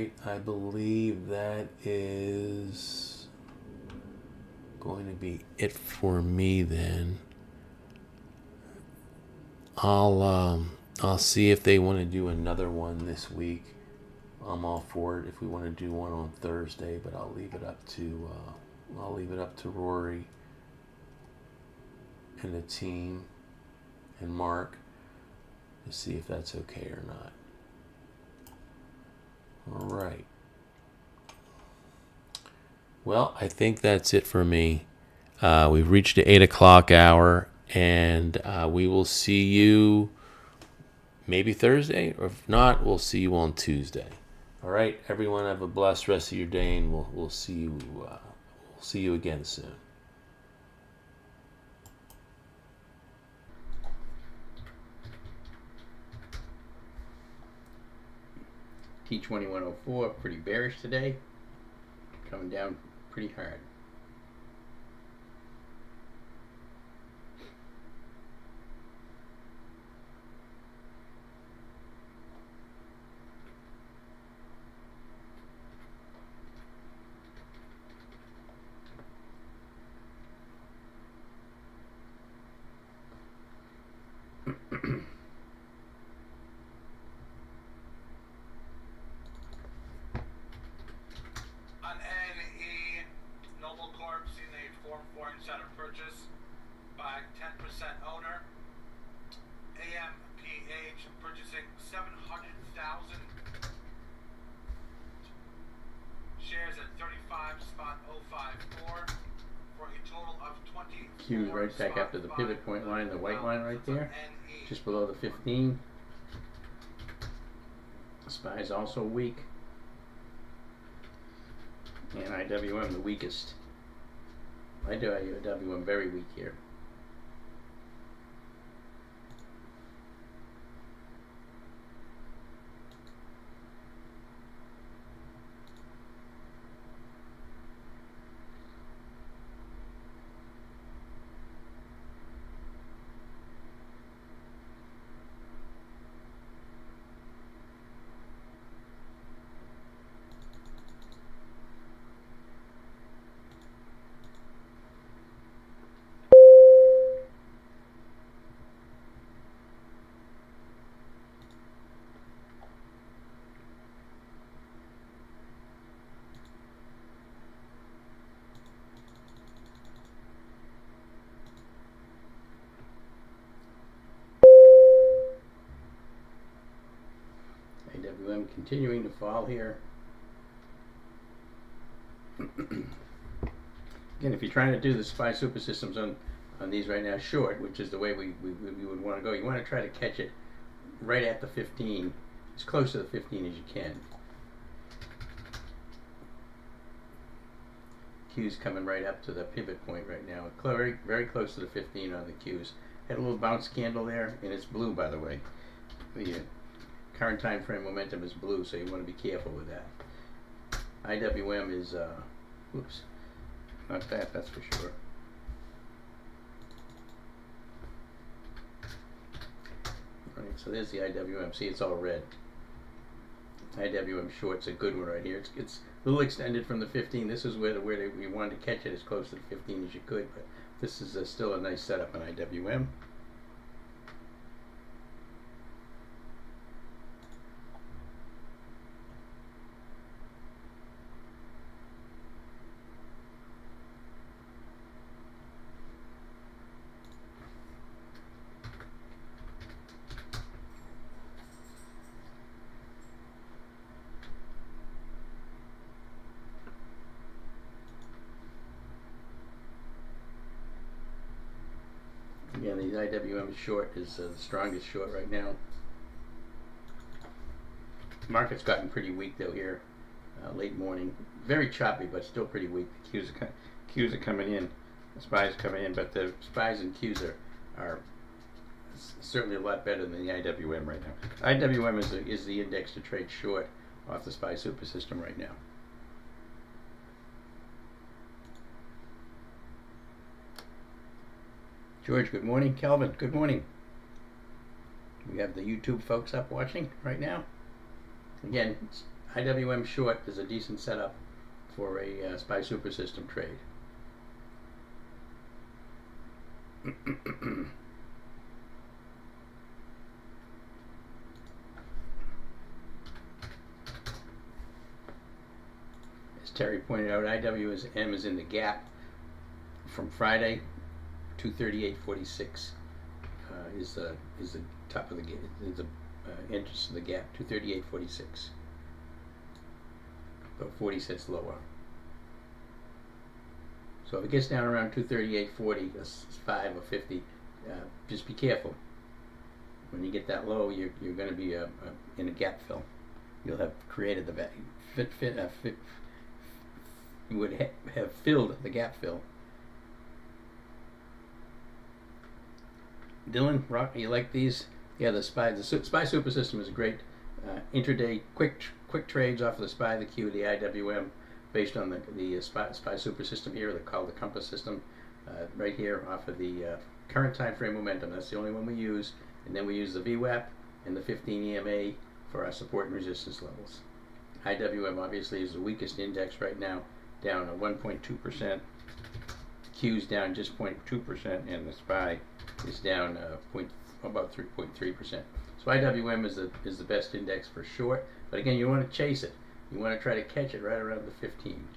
right, I believe that is going to be it for me then. I'll see if they want to do another one this week. I'm all for it if we want to do one on Thursday, but I'll leave it up to Rory and the team and Mark to see if that's okay or not. All right. Well, I think that's it for me. We've reached the 8 o'clock hour, and we will see you maybe Thursday, or if not, we'll see you on Tuesday. All right, everyone, have a blessed rest of your day, and we'll see you again soon. T2104 pretty bearish today, coming down pretty hard. Q's right back after the pivot point line, the white line right there, just below the 15. SPY's also weak, and IWM the weakest. IWM very weak here. IWM continuing to fall here. Again, if you're trying to do the SPY super systems on these right now short, which is the way we would want to go, you want to try to catch it right at the 15, as close to the 15 as you can. Q's coming right up to the pivot point right now, very, very close to the 15 on the Q's. Had a little bounce candle there, and it's blue, by the way. The current time frame momentum is blue, so you want to be careful with that. IWM is, oops, not that's for sure. All right, so there's the IWM. See, it's all red. IWM short's a good one right here. It's a little extended from the 15. This is where we wanted to catch it as close to the 15 as you could, but this is still a nice setup on IWM. Again, the IWM short is the strongest short right now. Market's gotten pretty weak though here, late morning. Very choppy, but still pretty weak. The Qs are coming in, the SPY's coming in, but the SPY's and Qs are certainly a lot better than the IWM right now. IWM is the index to trade short off the SPY super system right now. George, good morning. Kelvin, good morning. We have the YouTube folks up watching right now. Again, IWM short is a decent setup for a SPY super system trade. As Terry pointed out, IWM is in the gap from Friday. 238.46 is the top of the gap. Is the entrance to the gap. 238.46. About 40 cents lower. So if it gets down around 238.40, that's 5 or 50. Just be careful. When you get that low, you're going to be in a gap fill. You'll have created the value. You would have filled the gap fill. Dylan, Rock, you like these? Yeah, the SPY super system is a great intraday quick trades off of the SPY, the Q, the IWM, based on the SPY super system here, called the Compass system, right here off of the current time frame momentum. That's the only one we use, and then we use the VWAP and the 15 EMA for our support and resistance levels. IWM obviously is the weakest index right now, down 1.2%. Q's down just 0.2%, and the SPY is down about 3.3%. So IWM is the best index for short, but again, you want to chase it. You want to try to catch it right around the 15.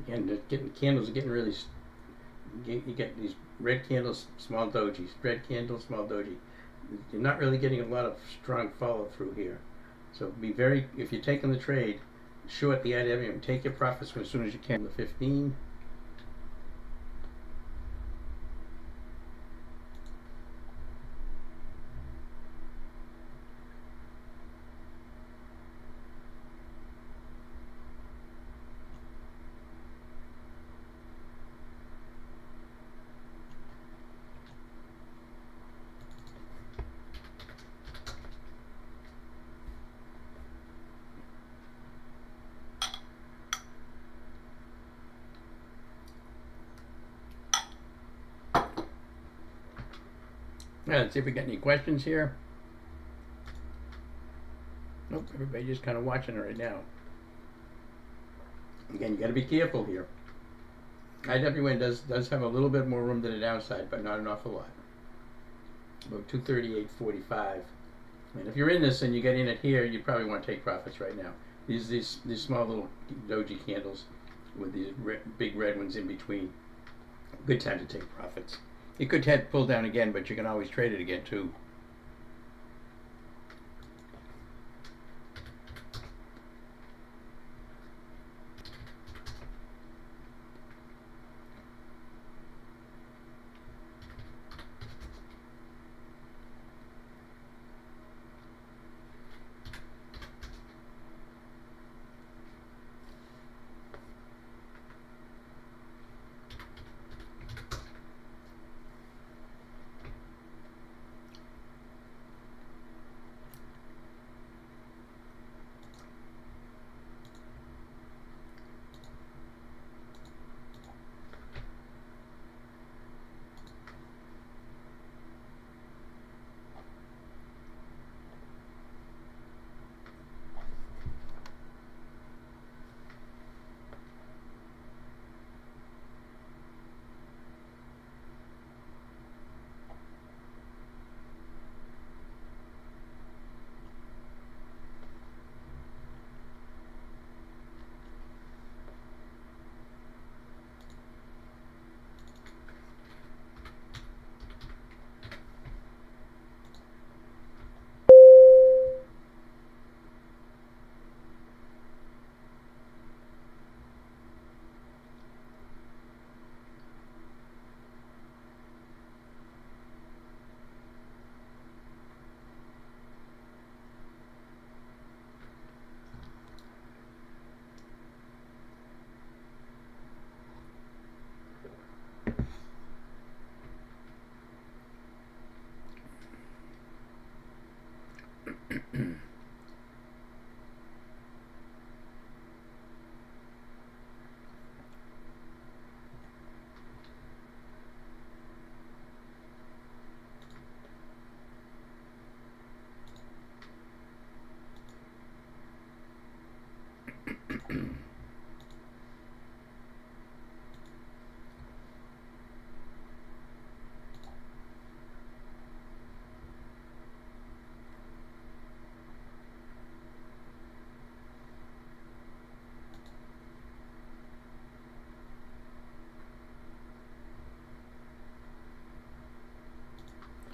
Again, candles are getting really. You get these red candles, small dojis. Red candle, small doji. You're not really getting a lot of strong follow through here. So be very. If you're taking the trade, short the IWM. Take your profits as soon as you can. The 15. Let's see if we got any questions here. Nope, everybody just kind of watching it right now. Again, you got to be careful here. IWN does have a little bit more room to the downside, but not an awful lot. about 238.45. And if you're in this and you get in it here, you probably want to take profits right now. These small little doji candles with these big red ones in between. Good time to take profits. You could pull down again, but you can always trade it again too.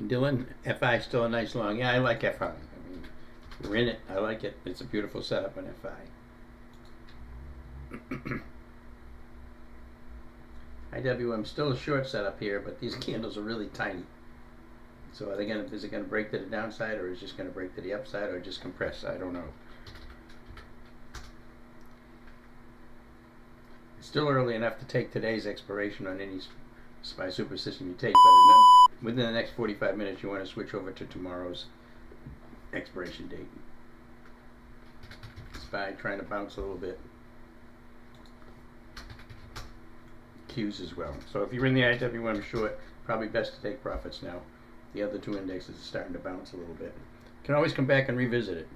Dylan, FI is still a nice long. Yeah, I like FI. I mean, we're in it. I like it. It's a beautiful setup on FI. IWM still a short setup here, but these candles are really tiny. So is it gonna break to the downside, or is it just gonna break to the upside, or just compress? I don't know. It's still early enough to take today's expiration on any SPY super system you take, but within the next 45 minutes you want to switch over to tomorrow's expiration date. SPY trying to bounce a little bit. Qs as well. So if you're in the IWM short, probably best to take profits now. The other two indexes are starting to bounce a little bit. You can always come back and revisit it.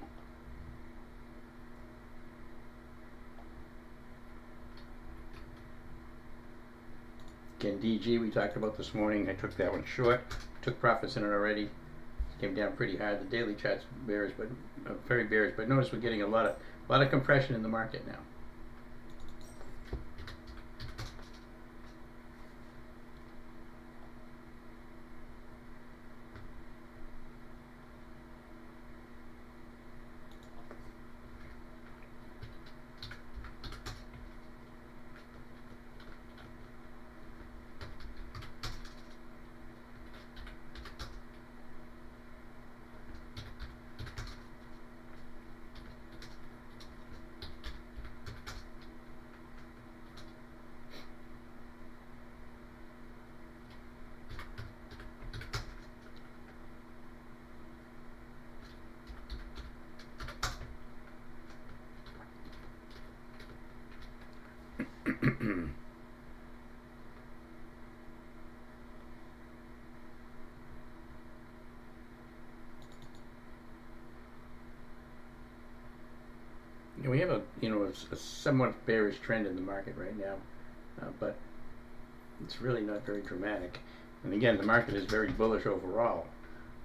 Again, DG we talked about this morning. I took that one short. Took profits in it already. Came down pretty hard. The daily chart's bearish, but very bearish. But notice we're getting a lot of compression in the market now. We have a somewhat bearish trend in the market right now, but it's really not very dramatic. And again, the market is very bullish overall.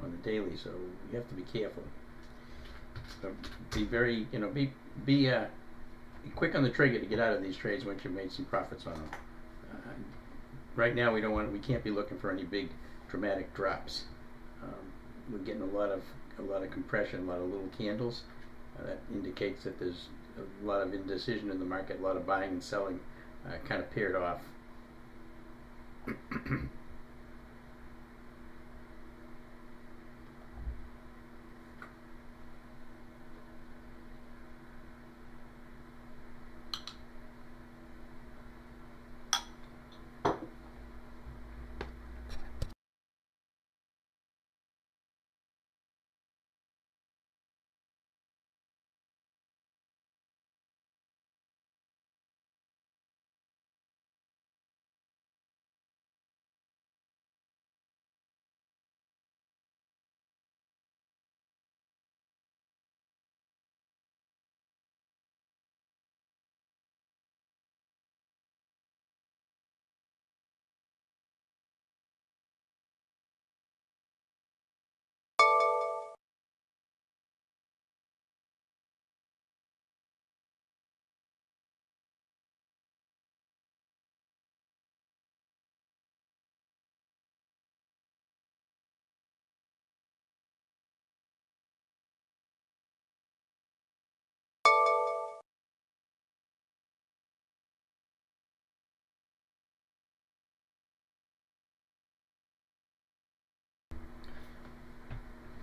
on the daily, so you have to be careful. So be very, be quick on the trigger to get out of these trades once you've made some profits on them. Right now, we can't be looking for any big dramatic drops. We're getting a lot of compression, a lot of little candles. That indicates that there's a lot of indecision in the market, a lot of buying and selling kind of paired off.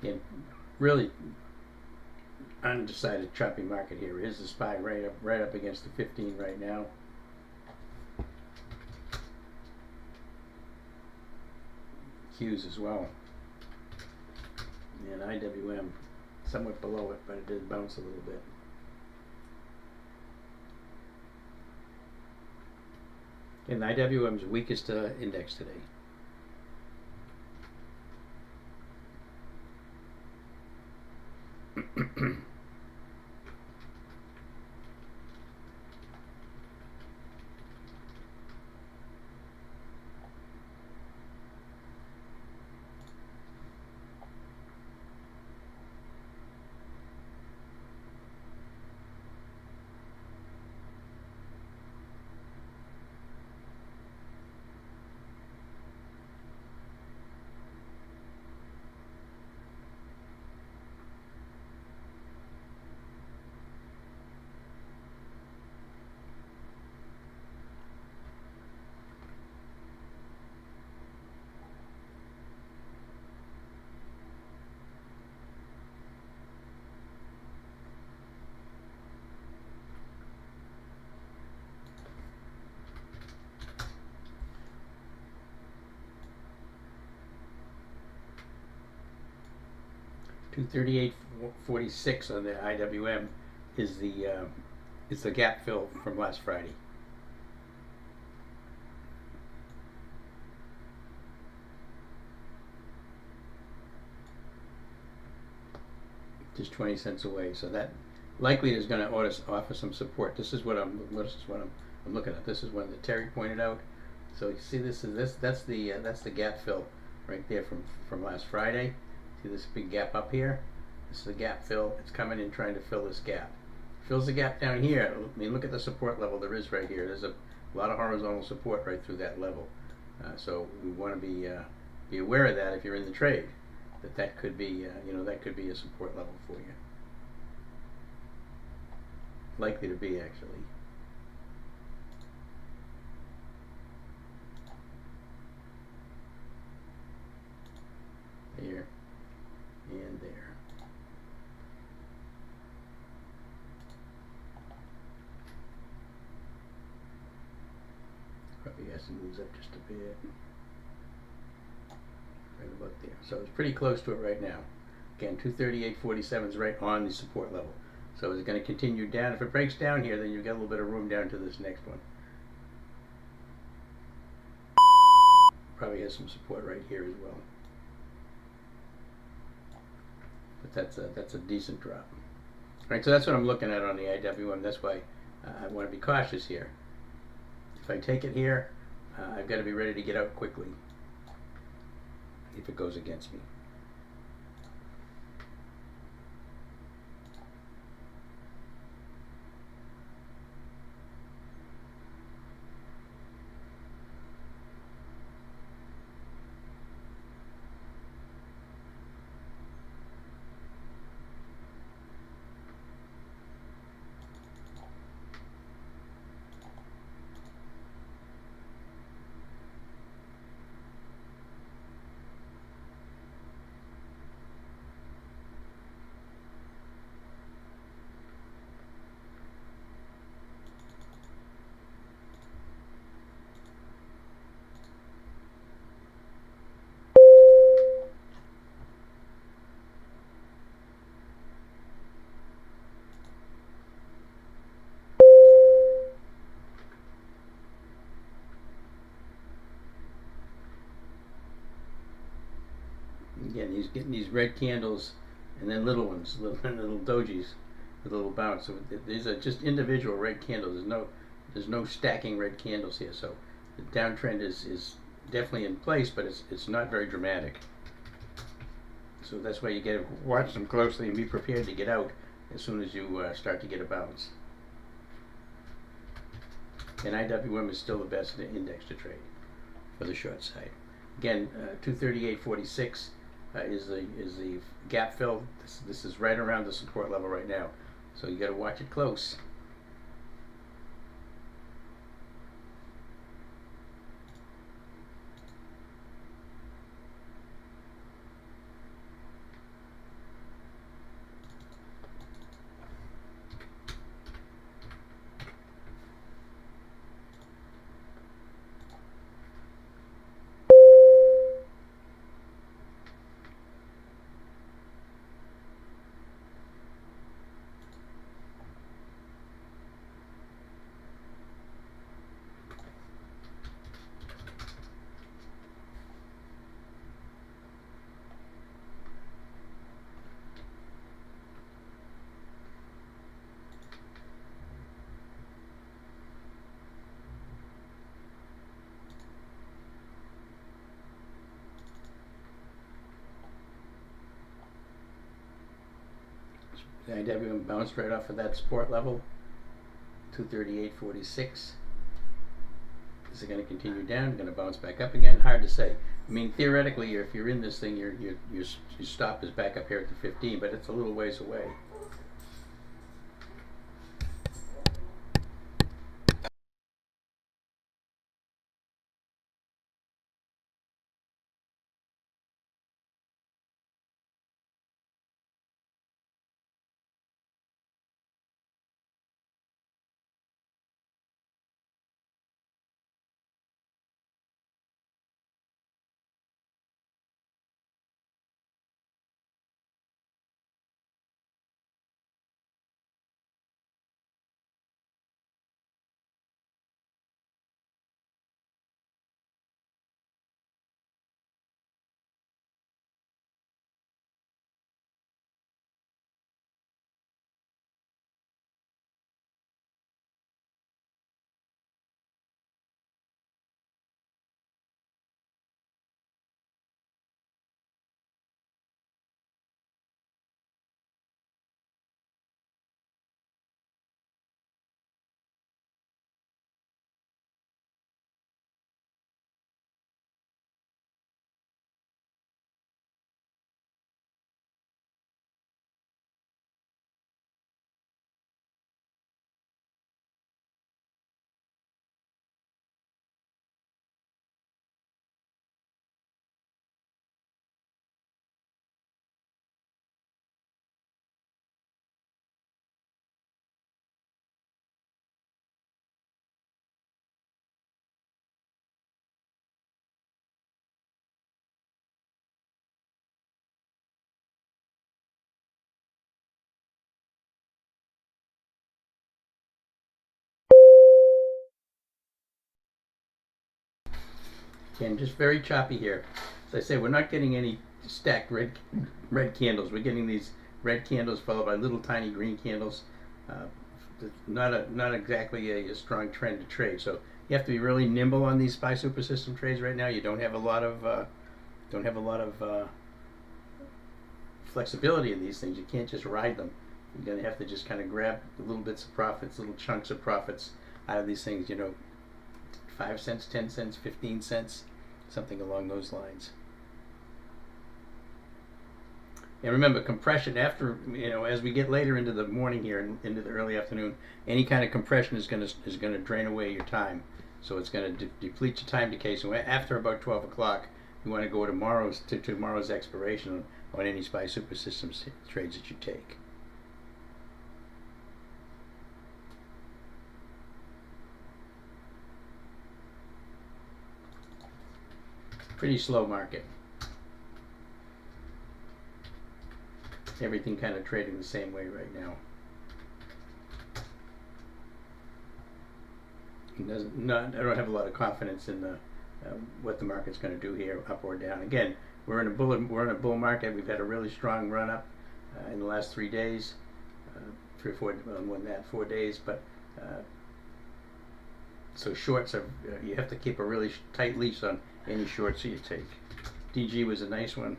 Again, really undecided choppy market here. Here's the SPY right up against the 15 right now. Qs as well. And IWM somewhat below it, but it did bounce a little bit. And IWM's weakest index today. $238.46 on the IWM is the gap fill from last Friday. Just 20 cents away, so that likely is going to offer some support. This is what I'm looking at. This is one that Terry pointed out. So you see, that's the gap fill right there from last Friday. See this big gap up here? This is the gap fill. It's coming in trying to fill this gap. Fills the gap down here. I mean, look at the support level there is right here. There's a lot of horizontal support right through that level. So we want to be aware of that if you're in the trade. That could be that could be a support level for you. Likely to be, actually. There and there. Probably has to move up just a bit. Right about there. So it's pretty close to it right now. Again, 238.47 is right on the support level. So it's going to continue down. If it breaks down here, then you've got a little bit of room down to this next one. Probably has some support right here as well. But that's a decent drop. All right, so that's what I'm looking at on the IWM. That's why I want to be cautious here. If I take it here, I've got to be ready to get out quickly if it goes against me. Again, he's getting these red candles and then little ones, little dojis with a little bounce. So these are just individual red candles. There's no stacking red candles here. So the downtrend is definitely in place, but it's not very dramatic. So that's why you got to watch them closely and be prepared to get out as soon as you start to get a bounce. And IWM is still the best index to trade for the short side. Again, 238.46 is the gap fill. This is right around the support level right now, so you got to watch it close. The IWM bounced right off of that support level, 238.46. Is it going to continue down? Going to bounce back up again? Hard to say. I mean, theoretically, if you're in this thing, your stop is back up here at the 15, but it's a little ways away. Again, just very choppy here. As I say, we're not getting any stacked red candles. We're getting these red candles followed by little tiny green candles. Not exactly a strong trend to trade. So you have to be really nimble on these SPY super system trades right now. You don't have a lot of flexibility in these things. You can't just ride them. You're gonna have to just kind of grab little bits of profits, little chunks of profits out of these things. 5 cents, 10 cents, 15 cents, something along those lines. And remember, compression after, as we get later into the morning here and into the early afternoon, any kind of compression is going to drain away your time. So it's going to deplete your time decay. So after about 12 o'clock, you want to go to tomorrow's expiration on any SPY super systems trades that you take. Pretty slow market. Everything kind of trading the same way right now. I don't have a lot of confidence in what the market's going to do here, up or down. Again, we're in a bull market. We've had a really strong run up in the last 3 days, 3 or 4, more than that, 4 days. But so shorts are, you have to keep a really tight leash on any shorts you take. DG was a nice one.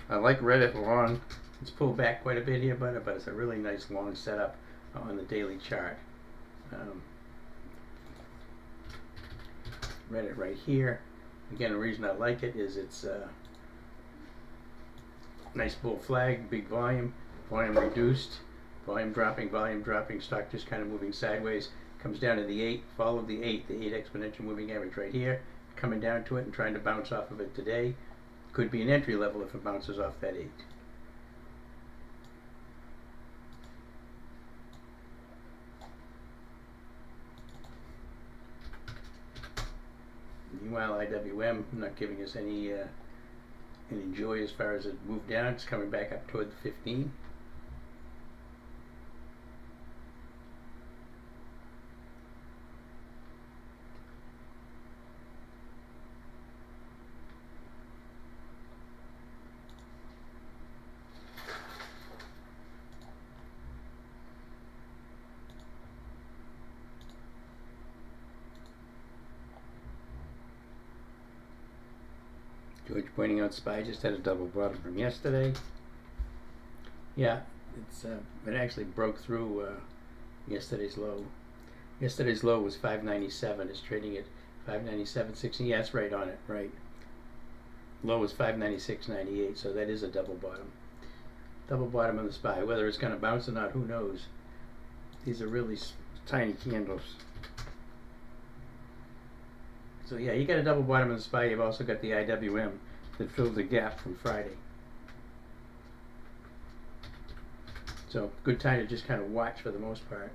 I like Reddit long. It's pulled back quite a bit here, but it's a really nice long setup on the daily chart. Reddit right here. Again, the reason I like it is it's nice bull flag, big volume, volume reduced, volume dropping, stock just kind of moving sideways. Comes down to the 8, follow the 8 exponential moving average right here, coming down to it and trying to bounce off of it today. Could be an entry level if it bounces off that 8. Meanwhile, IWM not giving us any joy as far as it moved down. It's coming back up toward the 15. George pointing out SPY just had a double bottom from yesterday. Yeah, it actually broke through yesterday's low. Yesterday's low was 597. It's trading at 597.60. Yeah, that's right on it, right. Low was 596.98, so that is a double bottom. Double bottom on the SPY. Whether it's going to bounce or not, who knows? These are really tiny candles. So yeah, you got a double bottom in the SPY. You've also got the IWM that filled the gap from Friday. So good time to just kind of watch for the most part.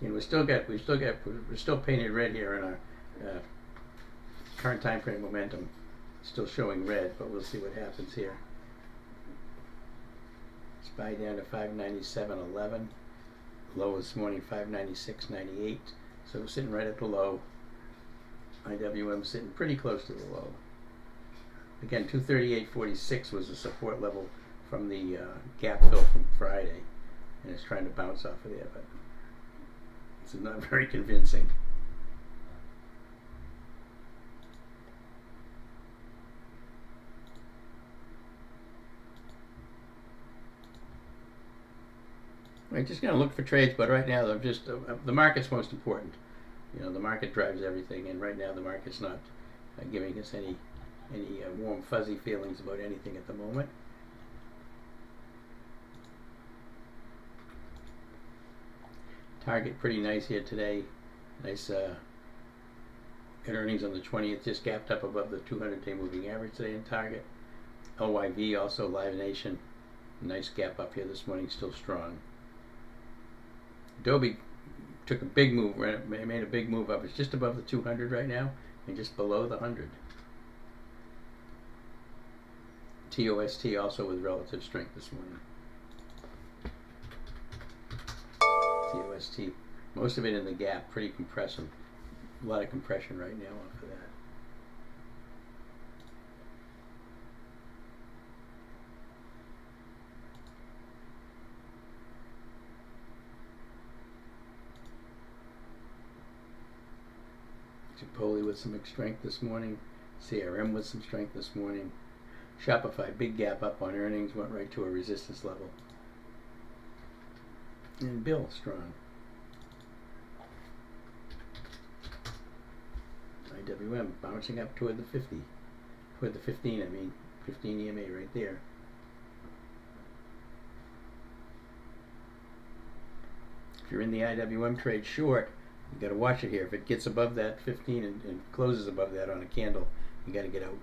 And we're still painted red here in our current time frame momentum. Still showing red, but we'll see what happens here. SPY down to 597.11. Low this morning 596.98. So we're sitting right at the low. IWM sitting pretty close to the low. Again, 238.46 was the support level from the gap fill from Friday, and it's trying to bounce off of there, but it's not very convincing. I'm just going to look for trades, but right now I'm just the market's most important. You know, the market drives everything, and right now the market's not giving us any warm fuzzy feelings about anything at the moment. Target pretty nice here today. Nice good earnings on the 20th, just gapped up above the 200-day moving average today in Target. LYV also Live Nation, nice gap up here this morning, still strong. Adobe took a big move, made a big move up. It's just above the 200 right now and just below the 100. TOST also with relative strength this morning. TOST, most of it in the gap, pretty compressive. A lot of compression right now off of that. Chipotle with some strength this morning. CRM with some strength this morning. Shopify, big gap up on earnings, went right to a resistance level. And Bill, strong. IWM bouncing up toward the 50. Toward the 15, I mean. 15 EMA right there. If you're in the IWM trade short, you got to watch it here. If it gets above that 15 and closes above that on a candle, you got to get out.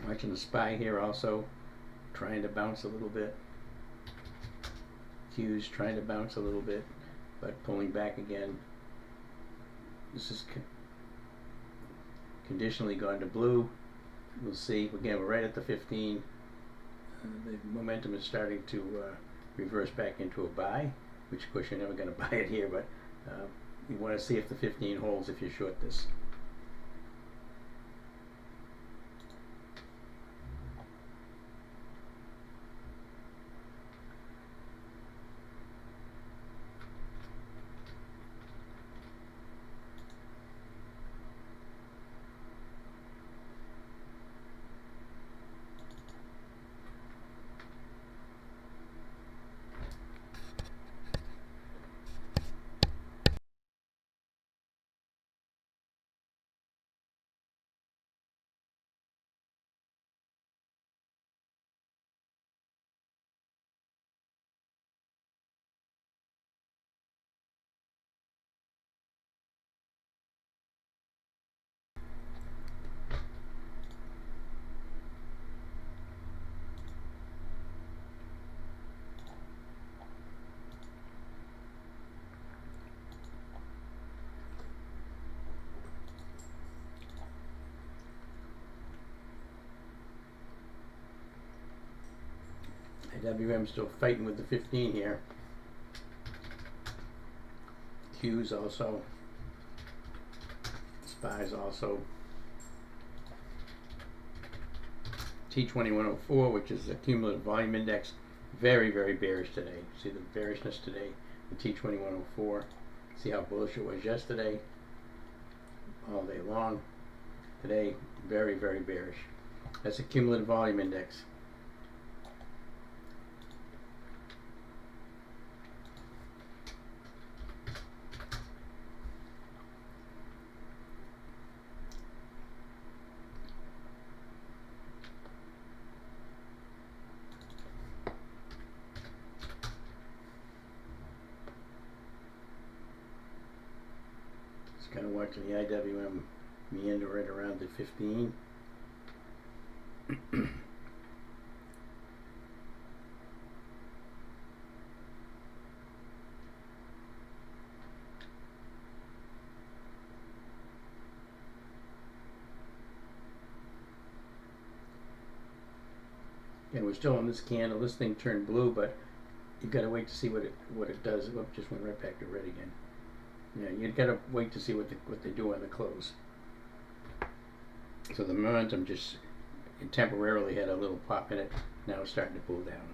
Watching the SPY here also, trying to bounce a little bit. Q's trying to bounce a little bit, but pulling back again. This is conditionally gone to blue. We'll see. Again, we're right at the 15. The momentum is starting to reverse back into a buy, which of course you're never going to buy it here, but you want to see if the 15 holds if you short this. WM still fighting with the 15 here. Q's also. SPY's also. T2104, which is the cumulative volume index, very, very bearish today. See the bearishness today, the T2104. See how bullish it was yesterday, all day long. Today, very, very bearish. That's a cumulative volume index. Kind of watching the IWM meander right around the 15. And we're still on this candle. This thing turned blue, but you've got to wait to see what it does. It just went right back to red again. Yeah, you've got to wait to see what they do on the close. So the momentum just temporarily had a little pop in it. Now it's starting to pull down.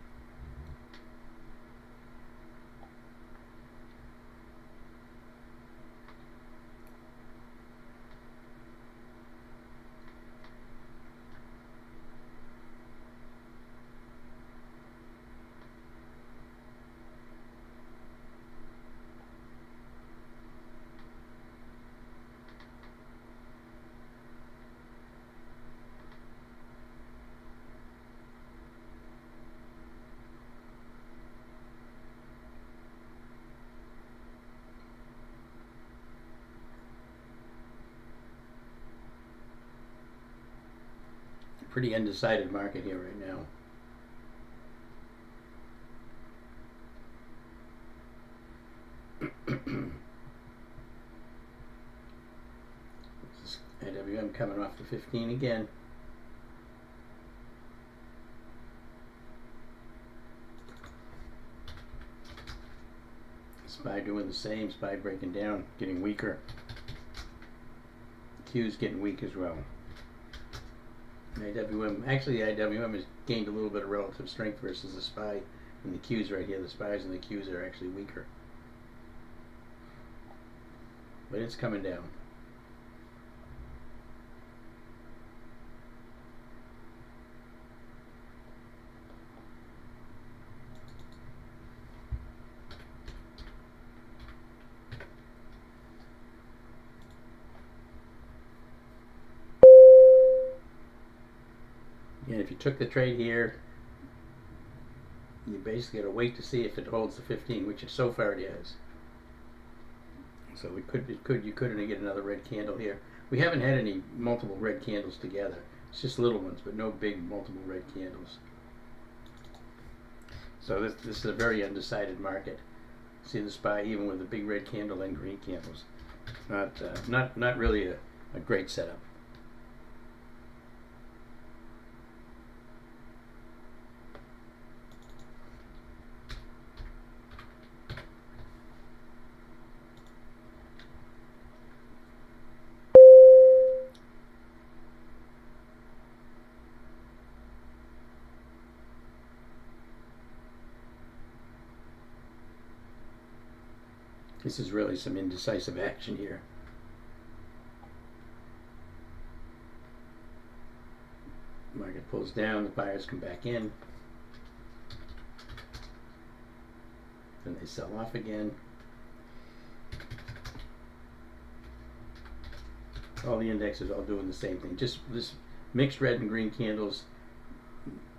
Pretty undecided market here right now. This is IWM coming off the 15 again. SPY doing the same. SPY breaking down, getting weaker. Q's getting weak as well. IWM, actually the IWM has gained a little bit of relative strength versus the SPY and the Q's right here. The SPYs and the Q's are actually weaker. But it's coming down. And if you took the trade here, you basically got to wait to see if it holds the 15, which so far it is. So you couldn't get another red candle here. We haven't had any multiple red candles together. It's just little ones, but no big multiple red candles. So this is a very undecided market. See the SPY even with a big red candle and green candles. Not really a great setup. This is really some indecisive action here. Market pulls down, the buyers come back in. Then they sell off again. All the indexes all doing the same thing. Just this mixed red and green candles.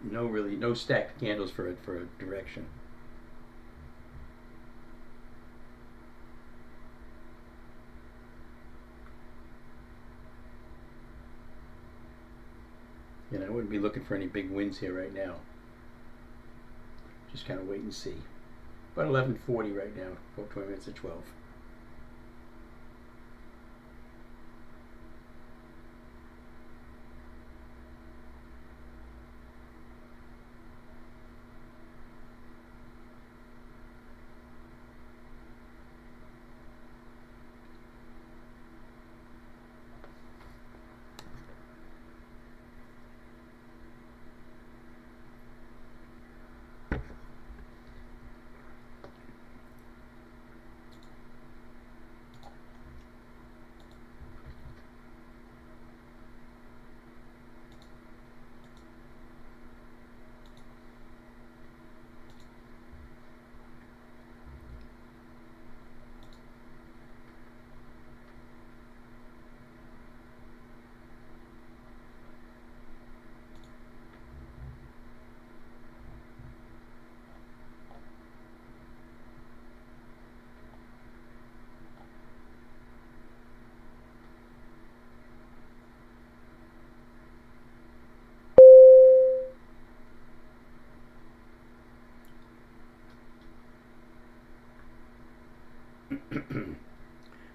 No stacked candles for a direction. I wouldn't be looking for any big wins here right now. Just kind of wait and see. About 11:40 right now. About 20 minutes to 12.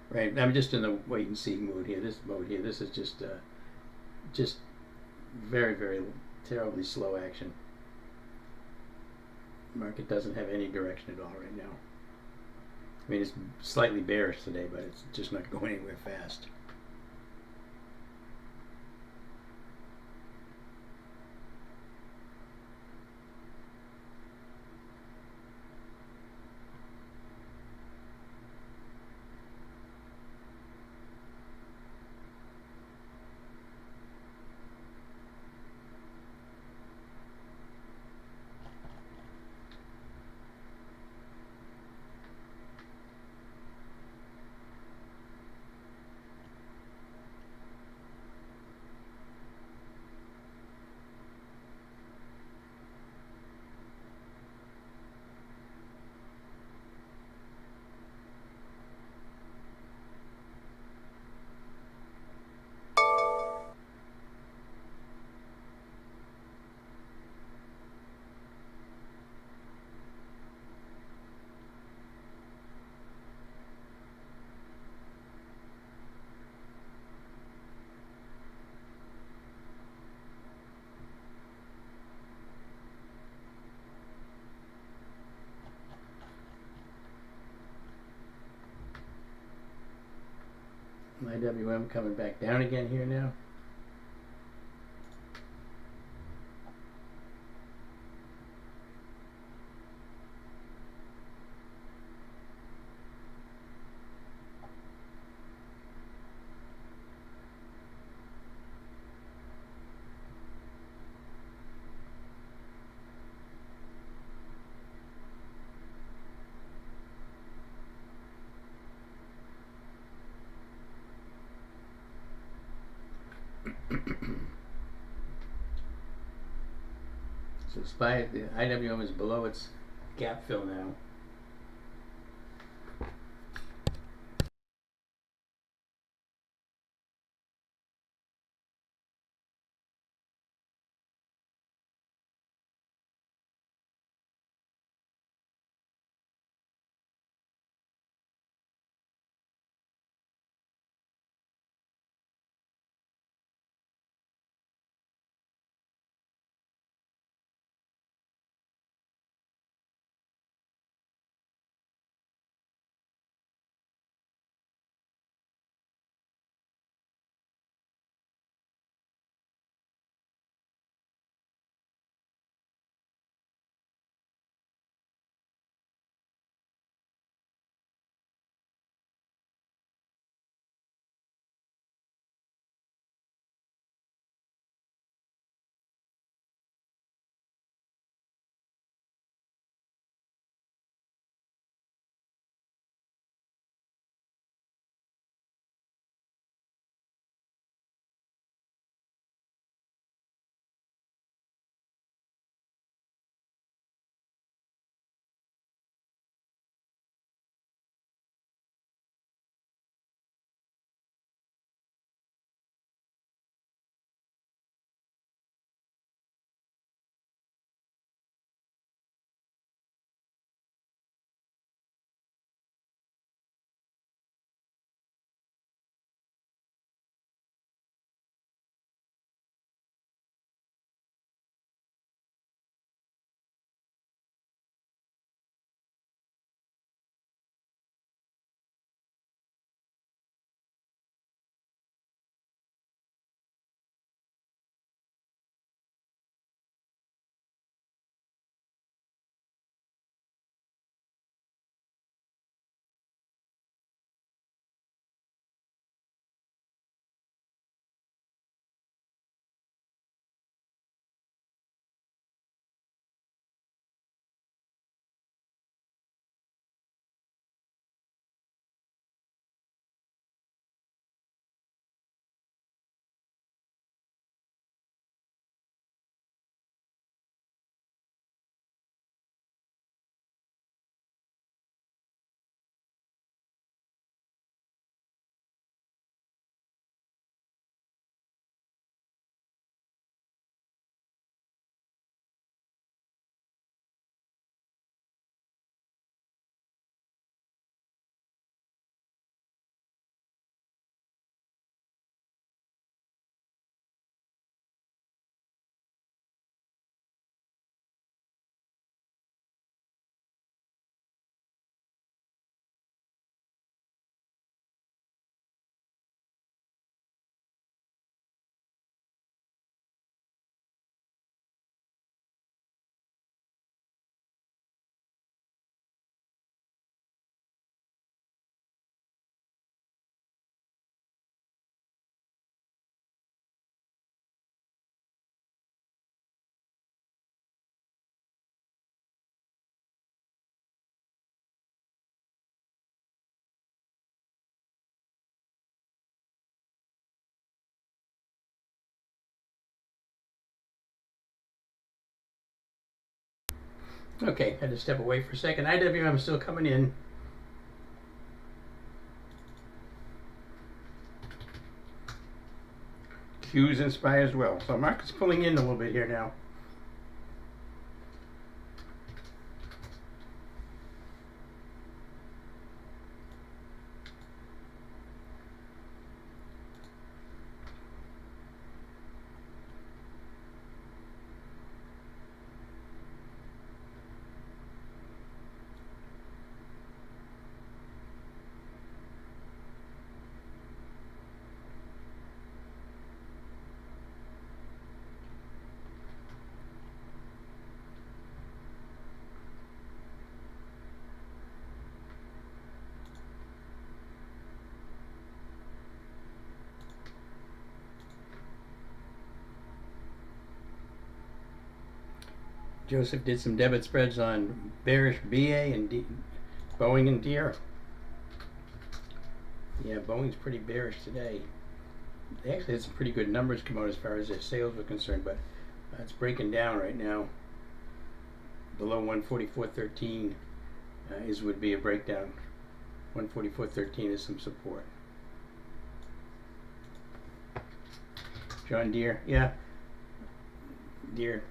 Right, I'm just in the wait and see mood here. This is just very, very terribly slow action. Market doesn't have any direction at all right now. I mean, it's slightly bearish today, but it's just not going anywhere fast. IWM coming back down again here now. So the IWM is below its gap fill now. Okay, had to step away for a second. IWM is still coming in. Qs and SPY as well. So market's pulling in a little bit here now. Joseph did some debit spreads on bearish BA and Boeing and Deere. Yeah, Boeing's pretty bearish today. They actually had some pretty good numbers come out as far as their sales were concerned, but it's breaking down right now. Below 144.13 would be a breakdown. 144.13 is some support. John Deere, yeah, Deere.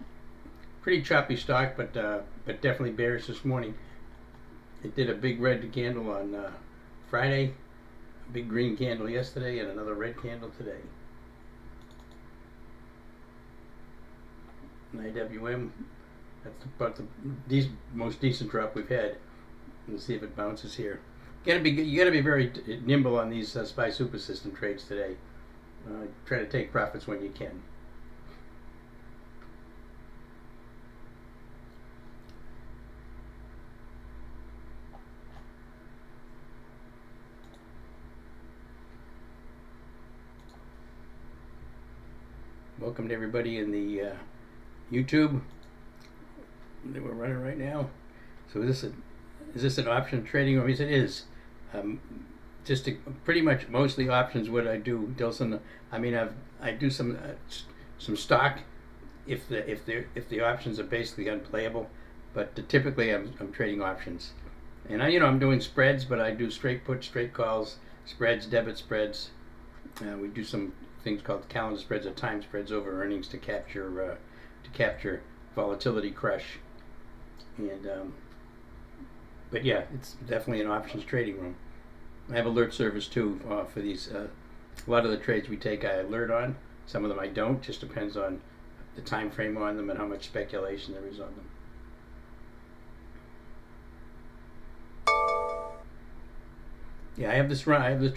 Pretty choppy stock, but definitely bearish this morning. It did a big red candle on Friday, a big green candle yesterday, and another red candle today. And IWM, that's about the most decent drop we've had. Let's see if it bounces here. You gotta be very nimble on these SPY Super System trades today. Try to take profits when you can. Welcome to everybody in the YouTube that we're running right now. So is this an option trading room? Yes, it is. Pretty much mostly options. What I do, Dilson. I mean, I do some stock if the options are basically unplayable, but typically I'm trading options, and I'm doing spreads, but I do straight puts, straight calls, spreads, debit spreads. We do some things called calendar spreads or time spreads over earnings to capture volatility crush. And but yeah, it's definitely an options trading room. I have alert service too for these. A lot of the trades we take I alert on. Some of them I don't. Just depends on the time frame on them and how much speculation there is on them. Yeah, I have this options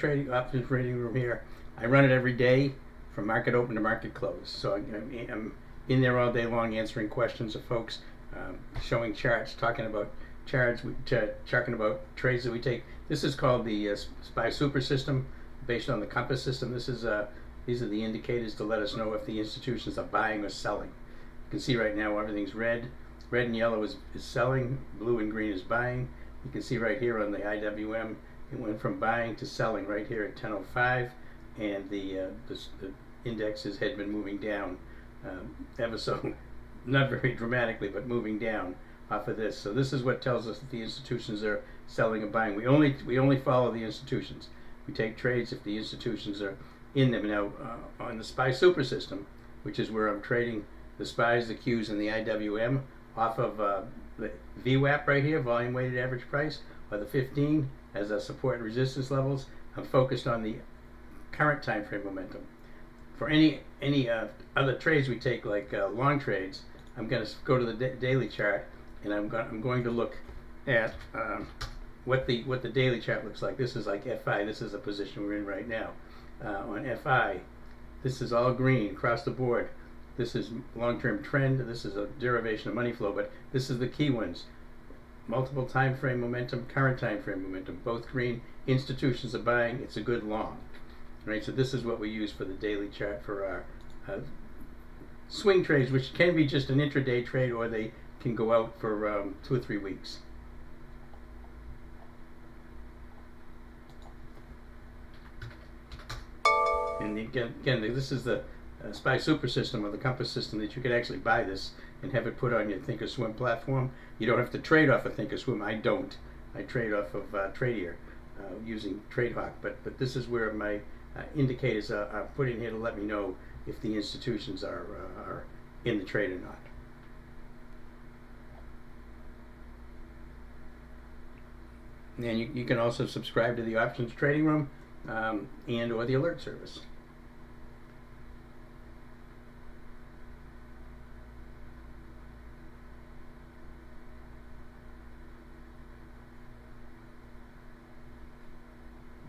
trading room here. I run it every day from market open to market close. So I'm in there all day long answering questions of folks, showing charts, talking about charts, talking about trades that we take. This is called the SPY Super System, based on the Compass system. These are the indicators to let us know if the institutions are buying or selling. You can see right now everything's red. Red and yellow is selling. Blue and green is buying. You can see right here on the IWM, it went from buying to selling right here at 10:05, and the indexes had been moving down ever so, not very dramatically, but moving down off of this. So this is what tells us that the institutions are selling and buying. We only follow the institutions. We take trades if the institutions are in them. Now on the SPY Super System, which is where I'm trading the SPYs, the Qs, and the IWM off of the VWAP right here, volume weighted average price, or the 15 as a support and resistance levels. I'm focused on the current time frame momentum. For any other trades we take, like long trades, I'm going to go to the daily chart, and I'm going to look at what the daily chart looks like. This is like FI. This is the position we're in right now. On FI, this is all green across the board. This is long-term trend. This is a derivation of money flow, but this is the key ones. Multiple time frame momentum, current time frame momentum, both green. Institutions are buying. It's a good long. Right, so this is what we use for the daily chart for our swing trades, which can be just an intraday trade, or they can go out for 2 or 3 weeks. And again, this is the SPY Super System, or the Compass system, that you could actually buy this and have it put on your Thinkorswim platform. You don't have to trade off of Thinkorswim. I don't. I trade off of Tradier using TradeHawk. But this is where my indicators are put in here to let me know if the institutions are in the trade or not. And you can also subscribe to the options trading room and or the alert service.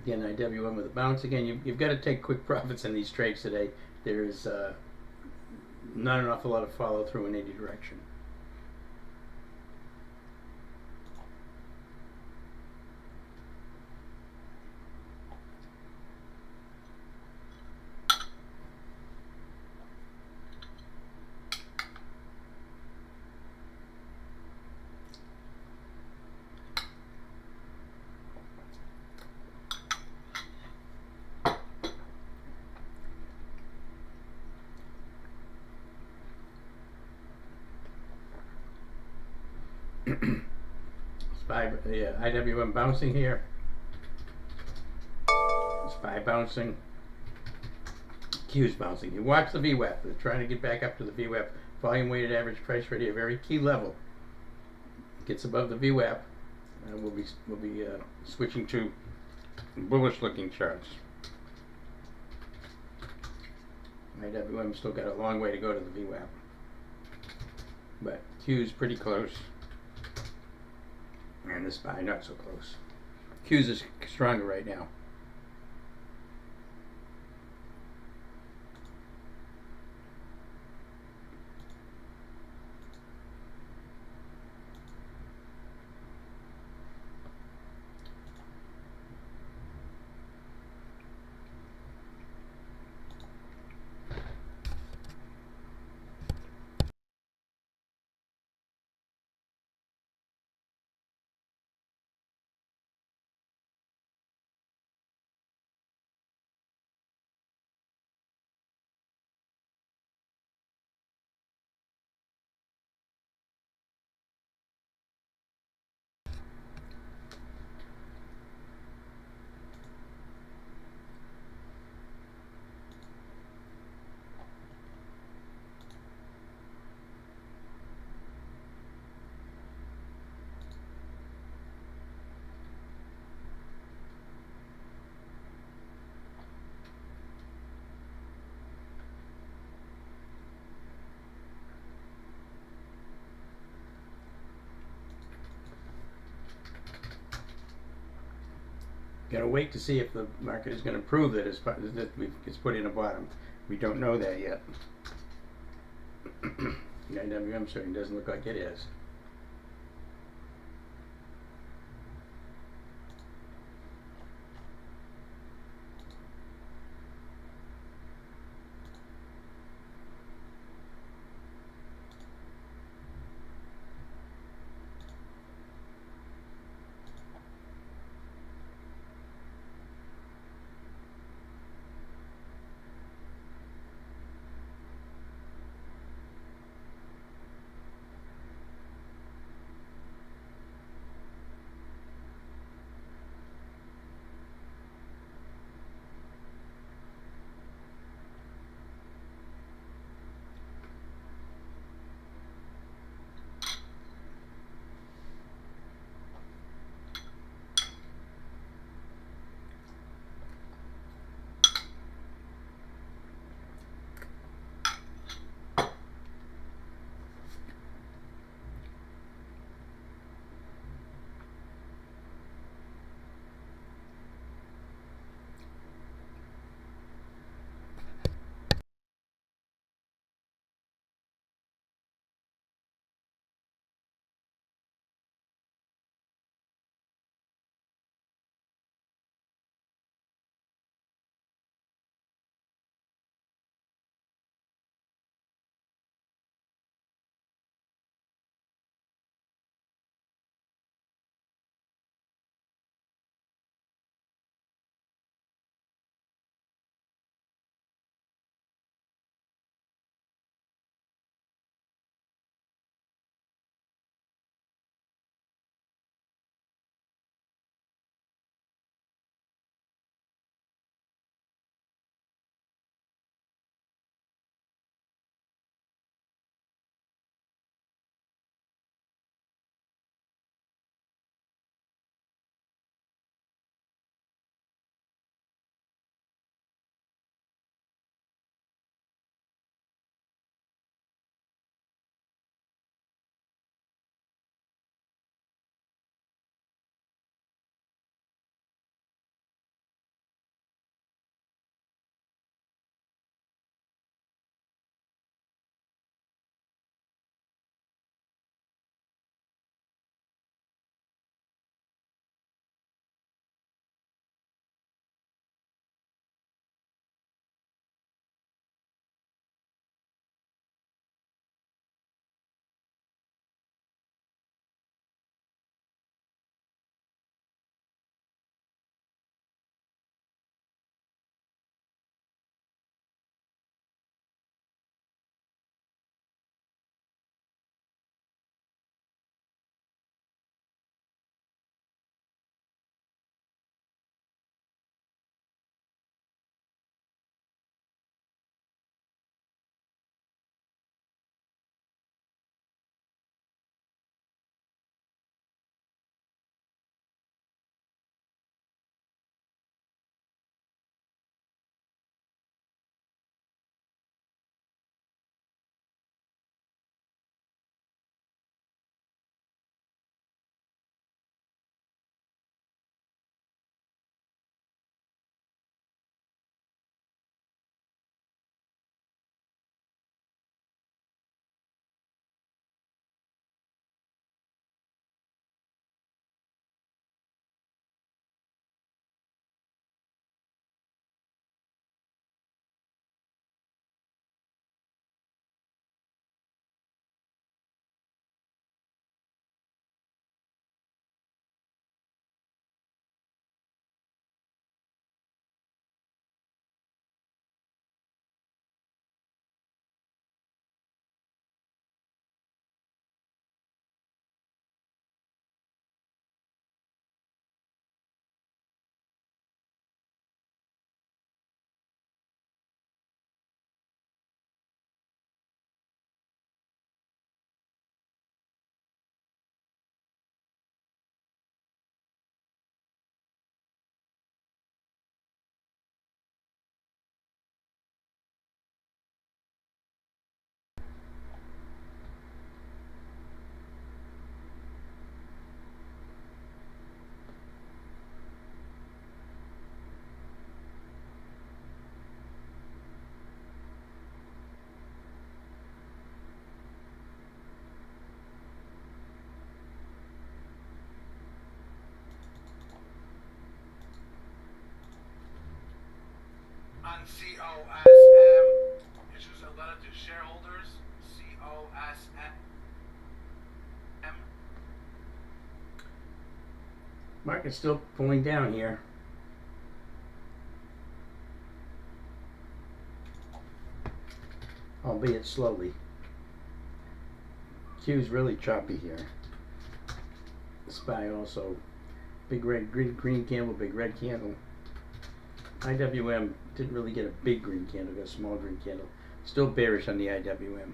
Again, IWM with a bounce. Again, you've got to take quick profits in these trades today. There is not an awful lot of follow through in any direction. IWM bouncing here. SPY bouncing. Q's bouncing. You watch the VWAP. They're trying to get back up to the VWAP. Volume weighted average price right here. Very key level. Gets above the VWAP. We'll be switching to bullish looking charts. IWM still got a long way to go to the VWAP. But Q's pretty close. And the SPY not so close. Q's is stronger right now. Gotta wait to see if the market is going to prove that it's put in a bottom. We don't know that yet. The IWM certainly doesn't look like it is. COSM issues a letter to shareholders. COSM. Market's still pulling down here. Albeit slowly. Q's really choppy here. SPY also. Big red, green candle, big red candle. IWM didn't really get a big green candle, got a small green candle. Still bearish on the IWM.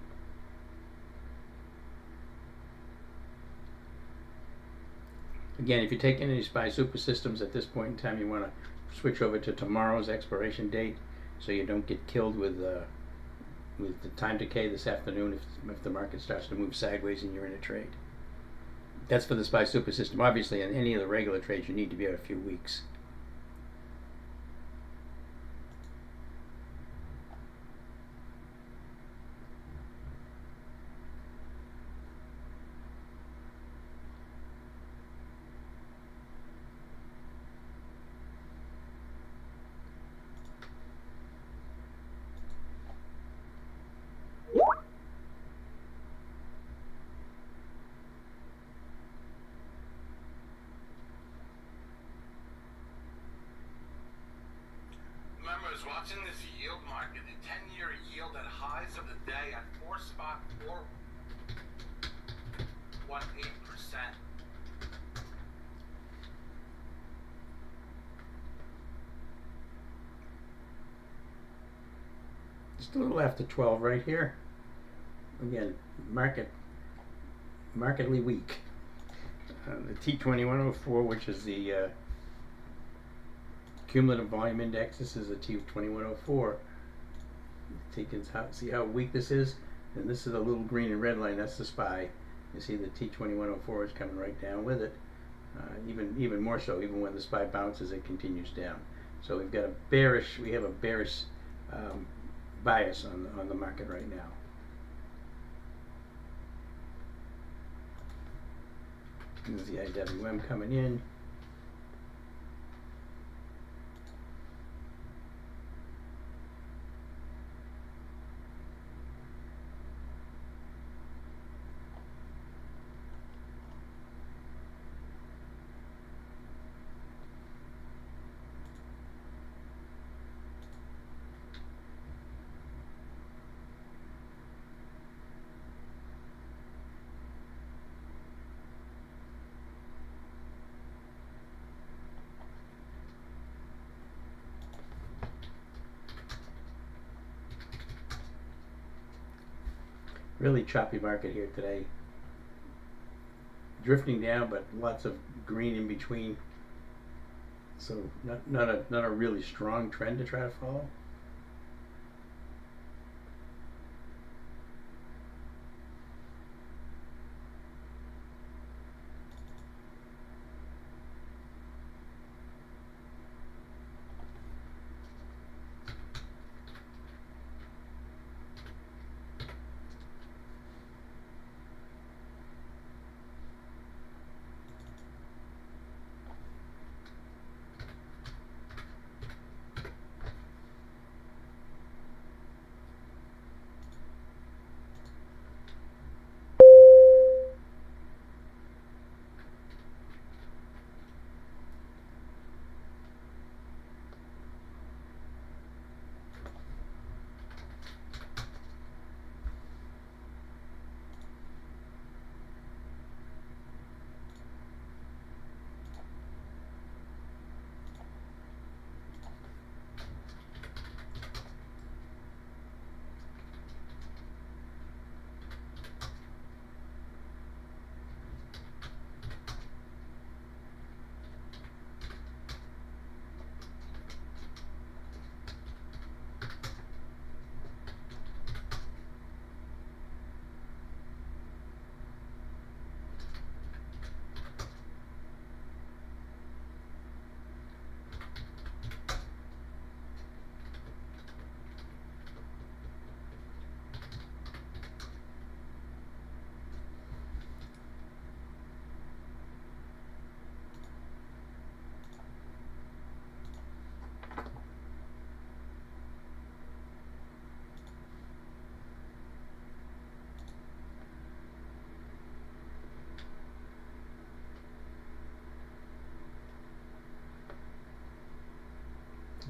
Again, if you're taking any SPY super systems at this point in time, you want to switch over to tomorrow's expiration date so you don't get killed with the time decay this afternoon if the market starts to move sideways and you're in a trade. That's for the SPY super system. Obviously, in any of the regular trades, you need to be out a few weeks. Members watching this yield market, the 10-year yield at highs of the day at 4.418%. Just a little after 12 right here. Again, markedly weak. The T2104, which is the cumulative volume index. This is a T2104. You can see how weak this is, and this is a little green and red line. That's the SPY. You see the T2104 is coming right down with it. Even more so. Even when the SPY bounces, it continues down. So we have a bearish bias on the market right now. This is the IWM coming in. Really choppy market here today. Drifting down, but lots of green in between. So not a really strong trend to try to follow.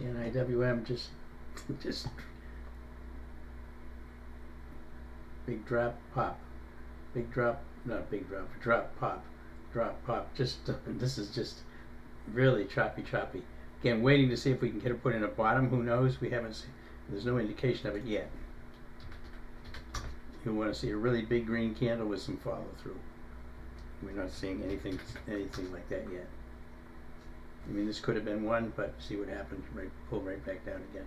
And IWM just big drop, pop, big drop, not big drop, drop, pop. Just this is just really choppy. Again, waiting to see if we can get it put in a bottom. Who knows? We haven't seen. There's no indication of it yet. You want to see a really big green candle with some follow through. We're not seeing anything like that yet. I mean, this could have been one, but see what happens. Right, pull right back down again.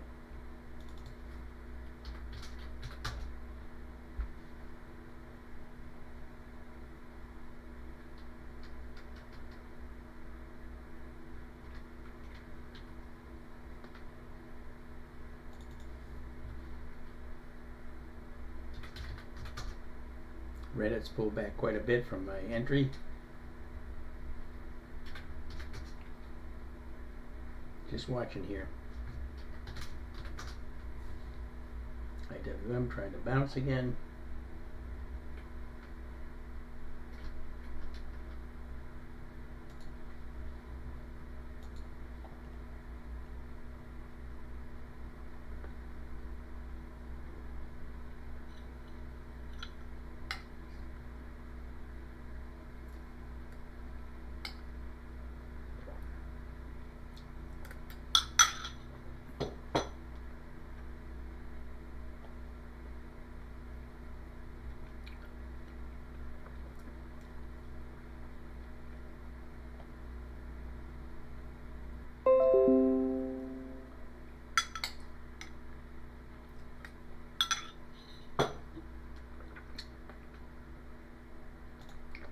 Reddit's pulled back quite a bit from my entry. Just watching here. IWM trying to bounce again.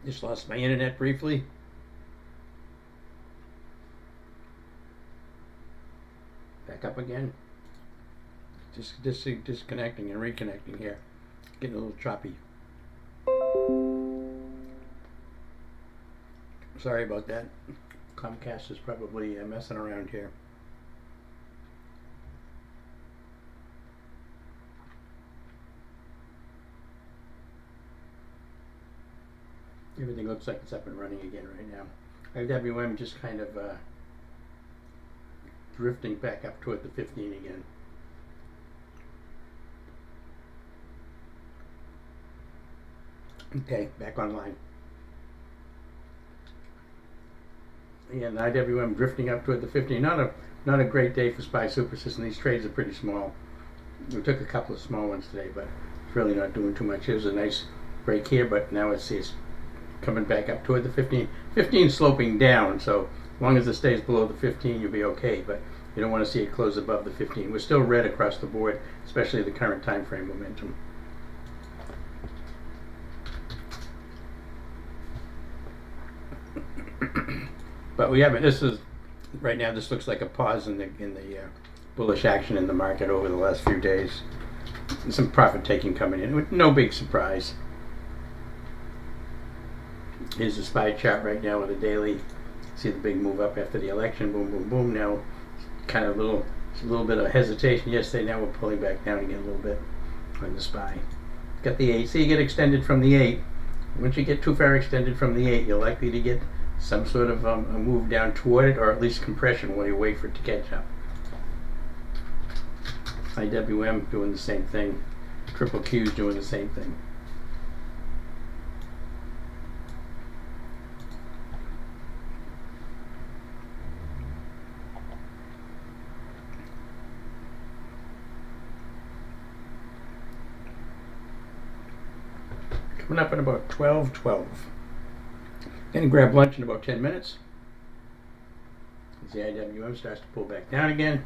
Just lost my internet briefly. Back up again. Just disconnecting and reconnecting here. Getting a little choppy. Sorry about that. Comcast is probably messing around here. Everything looks like it's up and running again right now. IWM just kind of drifting back up toward the 15 again. Okay, back online. And IWM drifting up toward the 15. Not a great day for SPY Super System. These trades are pretty small. We took a couple of small ones today, but it's really not doing too much. Here's a nice break here, but now it's coming back up toward the 15. 15 sloping down, so as long as it stays below the 15, you'll be okay, but you don't want to see it close above the 15. We're still red across the board, especially the current time frame momentum. But we haven't. This is right now. This looks like a pause in the bullish action in the market over the last few days. And some profit taking coming in, with no big surprise. Here's the SPY chart right now with a daily. See the big move up after the election. Boom, boom, boom. Now, kind of a little bit of hesitation yesterday. Now we're pulling back down again a little bit on the SPY. Got the 8. See, you get extended from the 8. Once you get too far extended from the 8, you're likely to get some sort of a move down toward it, or at least compression while you wait for it to catch up. IWM doing the same thing. Triple Q's doing the same thing. Coming up in about 12:12. Gonna grab lunch in about 10 minutes. As the IWM starts to pull back down again.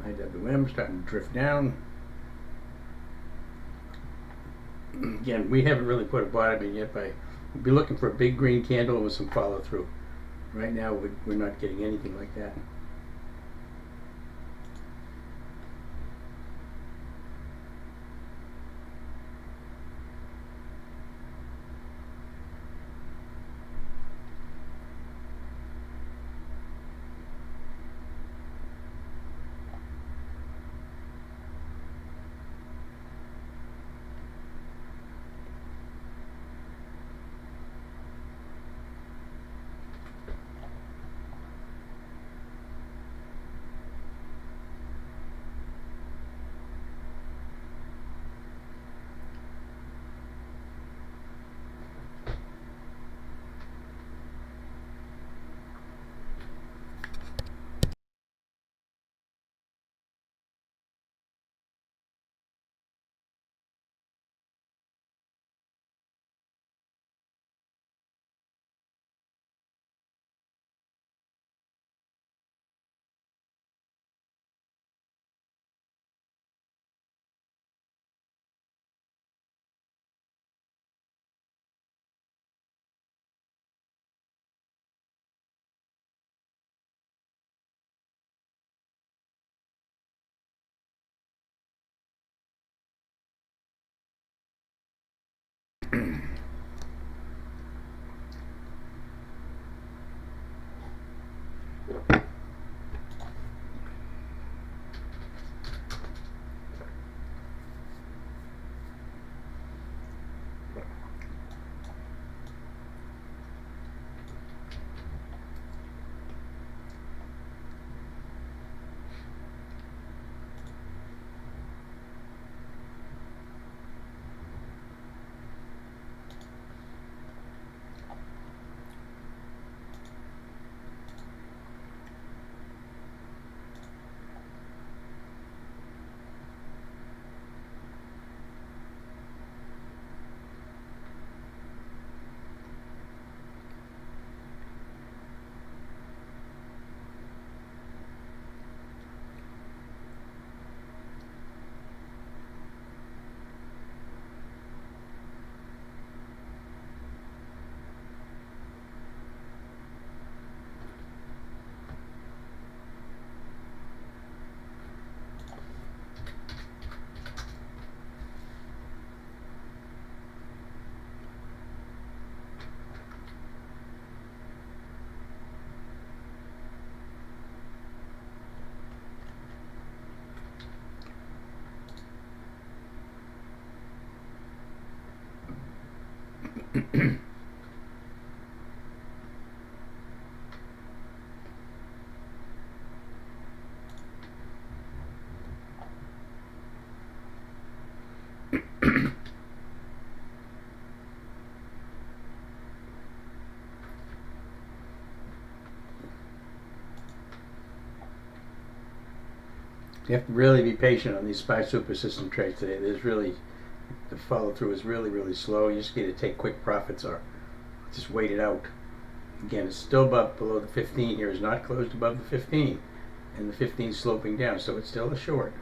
IWM starting to drift down. Again, we haven't really put a bottom in yet, but we'll be looking for a big green candle with some follow through. Right now, we're not getting anything like that. You have to really be patient on these SPY super system trades today. There's really, the follow through is really, really slow. You just get to take quick profits or just wait it out. Again, it's still below the 15 here. It's not closed above the 15. And the 15 is sloping down, so it's still a short.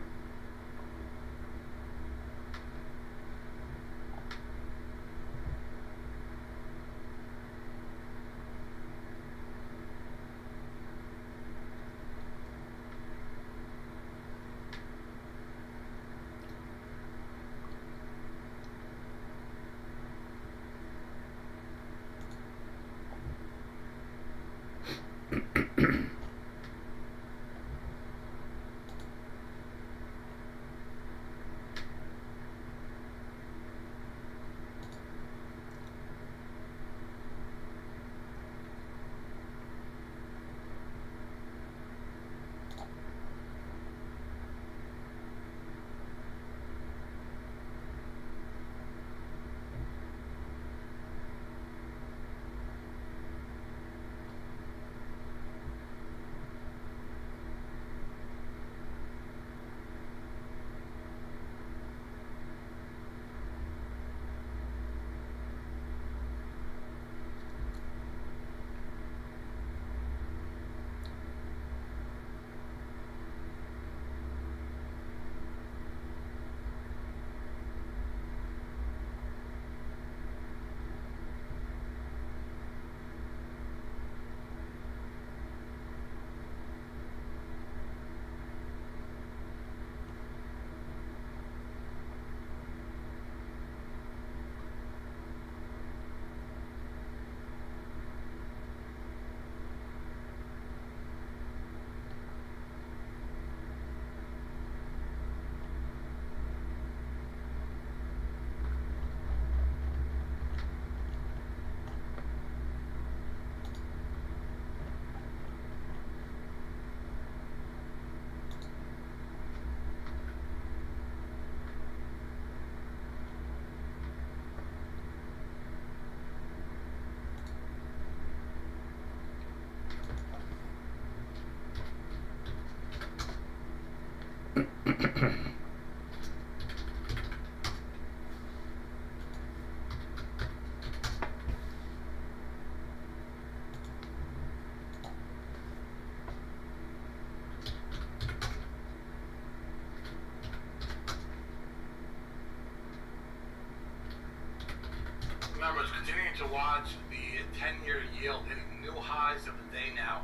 Members, continuing to watch the 10-year yield hitting new highs of the day now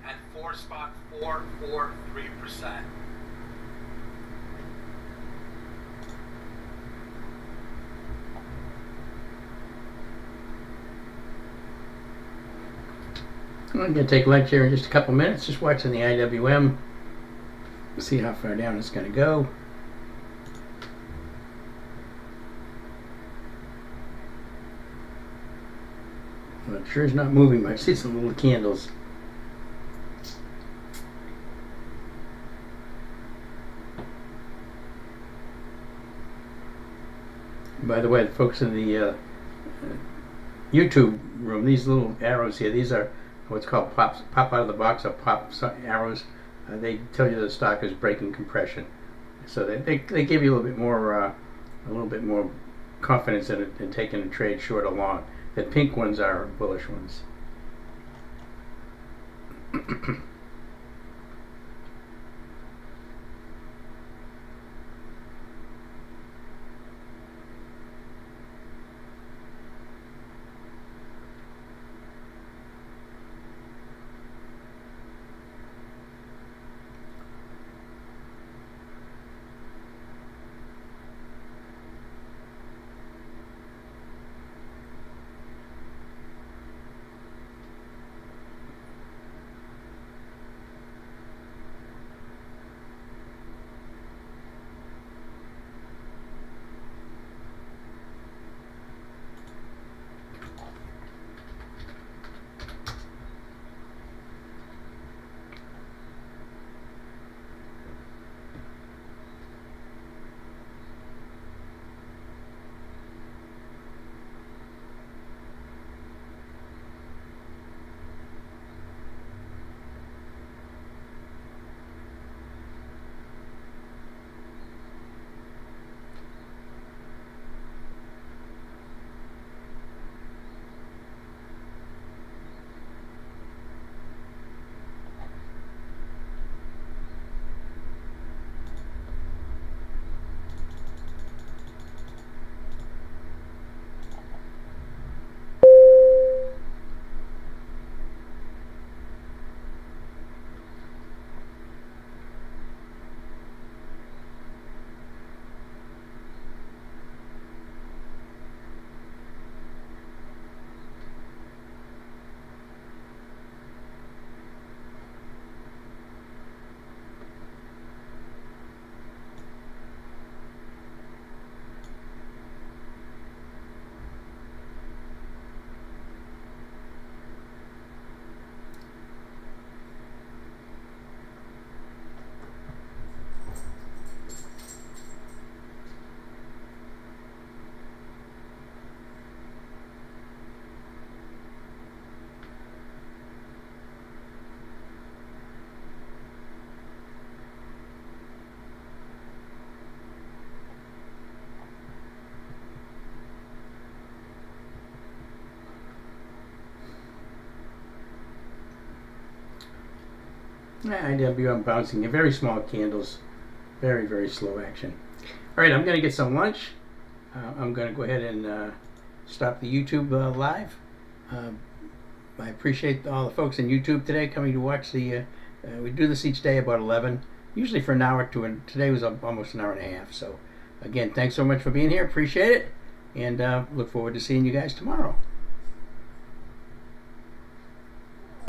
at 4.443%. I'm going to take lunch here in just a couple minutes, just watching the IWM. See how far down it's going to go. Well, it sure is not moving much. See some little candles. By the way, the folks in the YouTube room, these little arrows here, these are what's called pop out of the box or pop arrows. They tell you the stock is breaking compression, so they give you a little bit more confidence in taking a trade short or long. The pink ones are bullish ones. IWM bouncing in very small candles, very, very slow action. All right, I'm going to get some lunch. I'm going to go ahead and stop the YouTube live. I appreciate all the folks in YouTube today coming to watch the, we do this each day about 11, usually for an hour to, and today was almost an hour and a half. So again, thanks so much for being here. Appreciate it. And look forward to seeing you guys tomorrow.